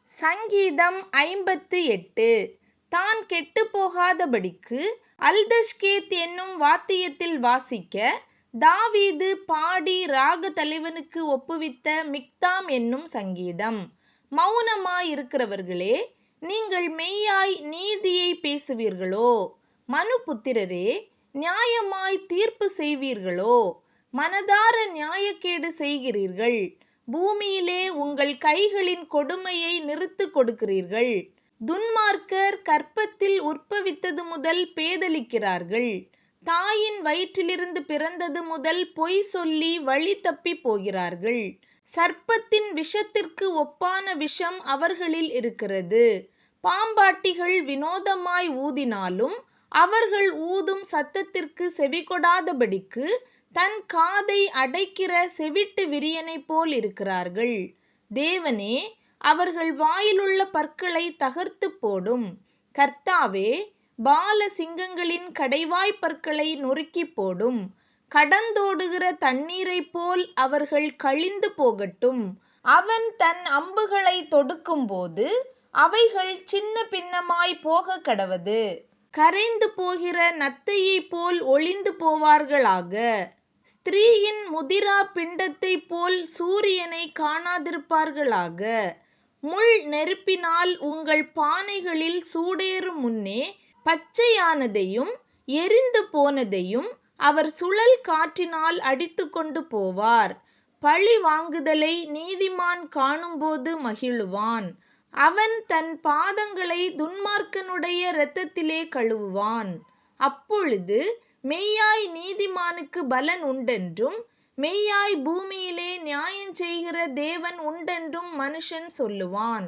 சங்கீதம் 58. தான் கெட்டுப்போகாதபடிக்கு அல்தஷ்கேத் என்னும் வாத்தியத்தில் வாசிக்க தாவீது பாடி ராக தலைவனுக்கு ஒப்புவித்த மிக்தாம் என்னும் சங்கீதம். மௌனமாயிருக்கிறவர்களே, நீங்கள் மெய்யாய் நீதியை பேசுவீர்களோ? மனுபுத்திரரே, நியாயமாய் தீர்ப்பு செய்வீர்களோ? மனதார நியாயக்கேடு செய்கிறீர்கள். பூமியிலே உங்கள் கைகளின் கொடுமையை நிறுத்துக் கொடுக்கிறீர்கள். துன்மார்க்கர் கர்ப்பத்தில் உற்பவித்தது முதல் பேதலிக்கிறார்கள். தாயின் வயிற்றிலிருந்து பிறந்தது முதல் பொய் சொல்லி வழி தப்பி போகிறார்கள். சர்ப்பத்தின் விஷத்திற்கு ஒப்பான விஷம் அவர்களில் இருக்கிறது. பாம்பாட்டிகள் வினோதமாய் ஊதினாலும் அவர்கள் ஊதும் சத்தத்திற்கு செவிகொடாதபடிக்கு தன் காதை அடைக்கிற செவிட்டு விரியனைப் போல் இருக்கிறார்கள். தேவனே, அவர்கள் வாயிலுள்ள பற்களை தகர்த்து போடும். கர்த்தாவே, பால சிங்கங்களின் கடைவாய்ப் பற்களை நொறுக்கி போடும். கடந்தோடுகிற தண்ணீரைப் போல் அவர்கள் கழிந்து போகட்டும். அவன் தன் அம்புகளை தொடுக்கும்போது அவைகள் சின்ன பின்னமாய் போக கடவது. கரைந்து போகிற நத்தையைப் போல் ஒளிந்து போவார்களாக. ஸ்திரீயின் முதிரா பிண்டத்தைப் போல் சூரியனை காணாதிருப்பார்களாக. முள் நெருப்பினால் உங்கள் பானைகளில் சூடேறும் முன்னே பச்சையானதையும் எரிந்து போனதையும் அவர் சுழல் காற்றினால் அடித்து கொண்டு போவார். பழி வாங்குதலை நீதிமான் காணும்போது மகிழுவான். அவன் தன் பாதங்களை துன்மார்க்கனுடைய இரத்தத்திலே கழுவுவான். அப்பொழுது மெய்யாய் நீதிமானுக்கு பலன் உண்டென்றும் மெய்யாய் பூமியிலே நியாயஞ்செய்கிற தேவன் உண்டென்றும் மனுஷன் சொல்லுவான்.